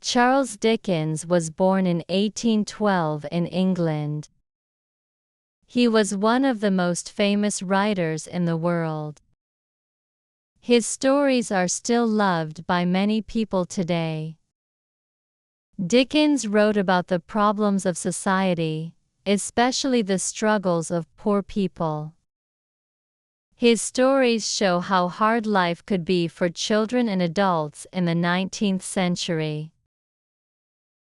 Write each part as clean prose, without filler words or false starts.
Charles Dickens was born in 1812 in England. He was one of the most famous writers in the world. His stories are still loved by many people today. Dickens wrote about the problems of society, especially the struggles of poor people. His stories show how hard life could be for children and adults in the 19th century.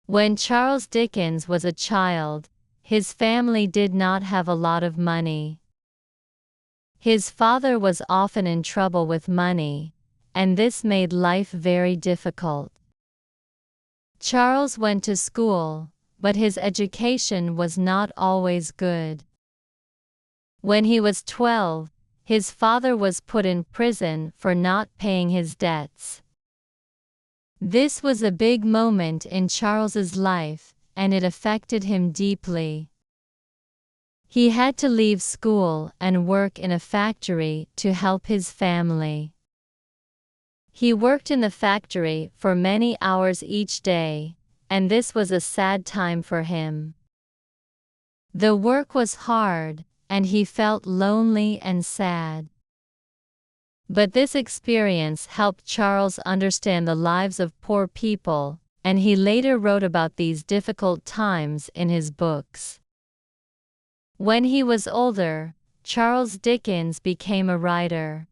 When Charles Dickens was a child, his family did not have a lot of money. His father was often in trouble with money, and this made life very difficult. Charles went to school, but his education was not always good. When he was 12, his father was put in prison for not paying his debts. This was a big moment in Charles's life, and it affected him deeply. He had to leave school and work in a factory to help his family. He worked in the factory for many hours each day, and this was a sad time for him. The work was hard, and he felt lonely and sad. But this experience helped Charles understand the lives of poor people, and he later wrote about these difficult times in his books. When he was older, Charles Dickens became a writer.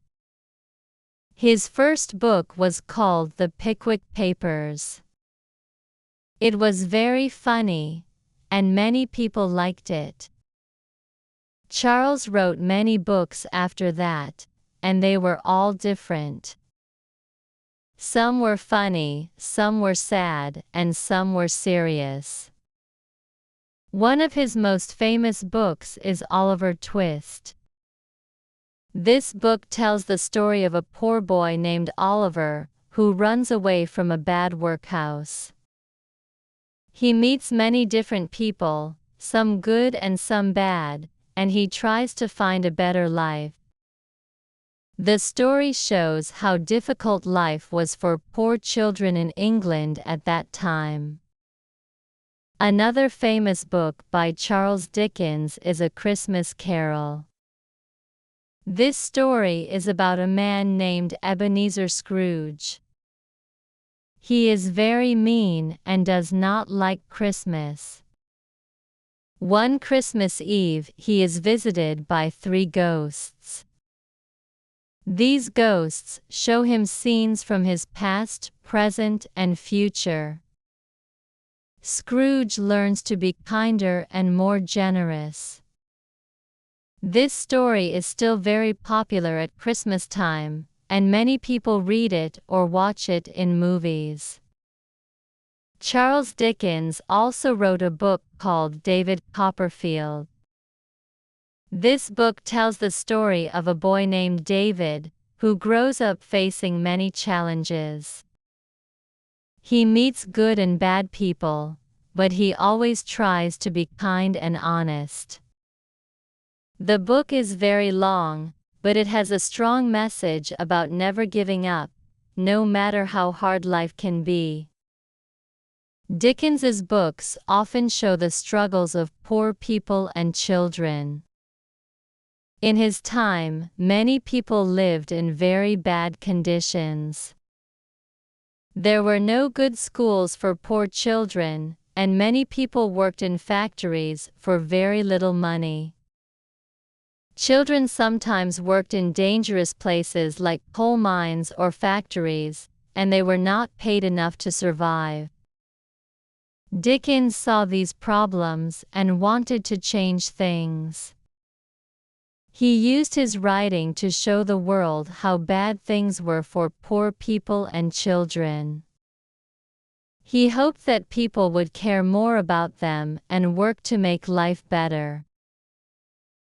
His first book was called The Pickwick Papers. It was very funny, and many people liked it. Charles wrote many books after that, and they were all different. Some were funny, some were sad, and some were serious. One of his most famous books is Oliver Twist. This book tells the story of a poor boy named Oliver, who runs away from a bad workhouse. He meets many different people, some good and some bad, and he tries to find a better life. The story shows how difficult life was for poor children in England at that time. Another famous book by Charles Dickens is A Christmas Carol. This story is about a man named Ebenezer Scrooge. He is very mean and does not like Christmas. One Christmas Eve he is visited by 3 ghosts. These ghosts show him scenes from his past, present, and future. Scrooge learns to be kinder and more generous. This story is still very popular at Christmas time, and many people read it or watch it in movies. Charles Dickens also wrote a book called David Copperfield. This book tells the story of a boy named David, who grows up facing many challenges. He meets good and bad people, but he always tries to be kind and honest. The book is very long, but it has a strong message about never giving up, no matter how hard life can be. Dickens's books often show the struggles of poor people and children. In his time, many people lived in very bad conditions. There were no good schools for poor children, and many people worked in factories for very little money. Children sometimes worked in dangerous places like coal mines or factories, and they were not paid enough to survive. Dickens saw these problems and wanted to change things. He used his writing to show the world how bad things were for poor people and children. He hoped that people would care more about them and work to make life better.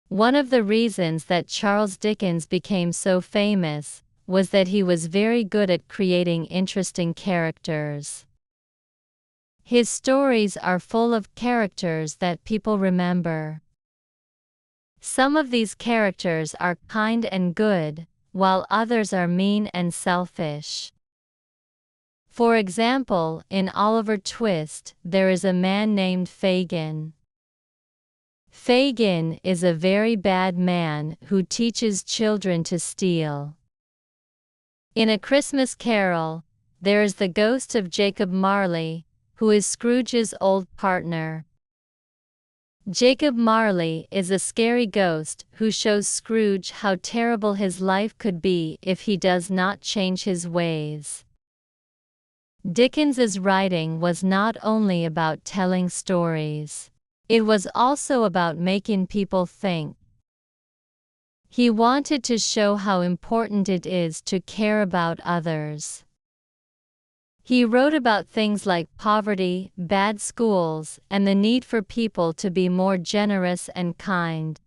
One of the reasons that Charles Dickens became so famous was that he was very good at creating interesting characters. His stories are full of characters that people remember. Some of these characters are kind and good, while others are mean and selfish. For example, in Oliver Twist, there is a man named Fagin. Fagin is a very bad man who teaches children to steal. In A Christmas Carol, there is the ghost of Jacob Marley, who is Scrooge's old partner. Jacob Marley is a scary ghost who shows Scrooge how terrible his life could be if he does not change his ways. Dickens's writing was not only about telling stories. It was also about making people think. He wanted to show how important it is to care about others. He wrote about things like poverty, bad schools, and the need for people to be more generous and kind.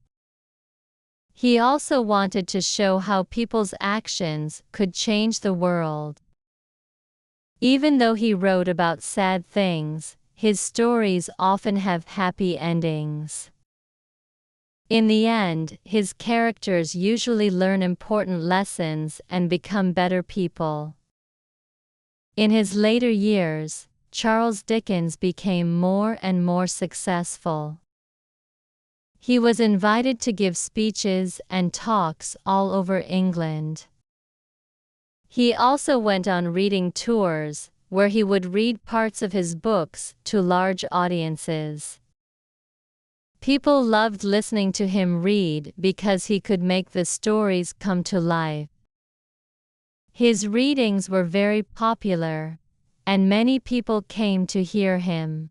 He also wanted to show how people's actions could change the world. Even though he wrote about sad things, his stories often have happy endings. In the end, his characters usually learn important lessons and become better people. In his later years, Charles Dickens became more and more successful. He was invited to give speeches and talks all over England. He also went on reading tours, where he would read parts of his books to large audiences. People loved listening to him read because he could make the stories come to life. His readings were very popular, and many people came to hear him.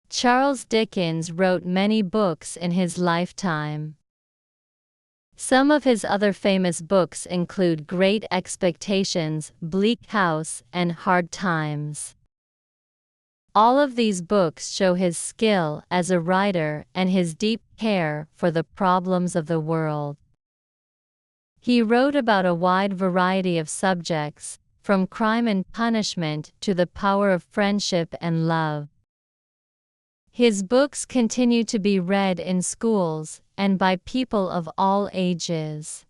Charles Dickens wrote many books in his lifetime. Some of his other famous books include Great Expectations, Bleak House, and Hard Times. All of these books show his skill as a writer and his deep care for the problems of the world. He wrote about a wide variety of subjects, from crime and punishment to the power of friendship and love. His books continue to be read in schools and by people of all ages.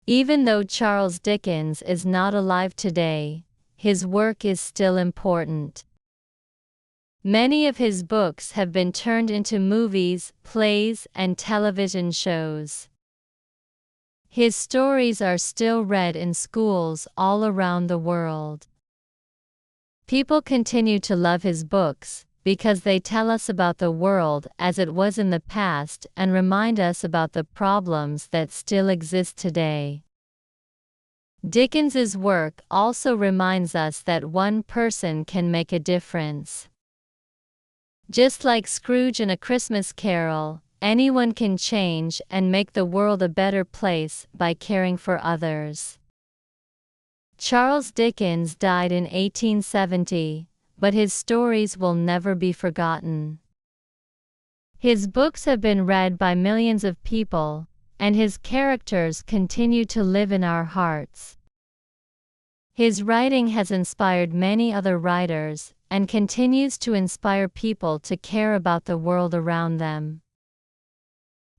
Even though Charles Dickens is not alive today, his work is still important. Many of his books have been turned into movies, plays, and television shows. His stories are still read in schools all around the world. People continue to love his books because they tell us about the world as it was in the past and remind us about the problems that still exist today. Dickens's work also reminds us that one person can make a difference. Just like Scrooge in A Christmas Carol, anyone can change and make the world a better place by caring for others. Charles Dickens died in 1870, but his stories will never be forgotten. His books have been read by millions of people, and his characters continue to live in our hearts. His writing has inspired many other writers and continues to inspire people to care about the world around them.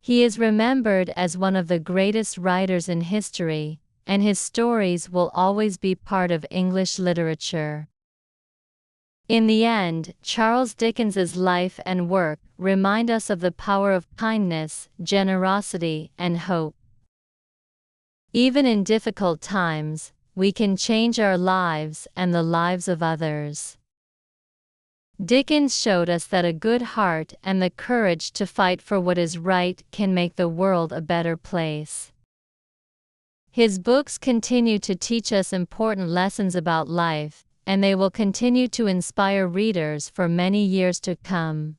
He is remembered as one of the greatest writers in history, and his stories will always be part of English literature. In the end, Charles Dickens's life and work remind us of the power of kindness, generosity, and hope. Even in difficult times, we can change our lives and the lives of others. Dickens showed us that a good heart and the courage to fight for what is right can make the world a better place. His books continue to teach us important lessons about life, and they will continue to inspire readers for many years to come.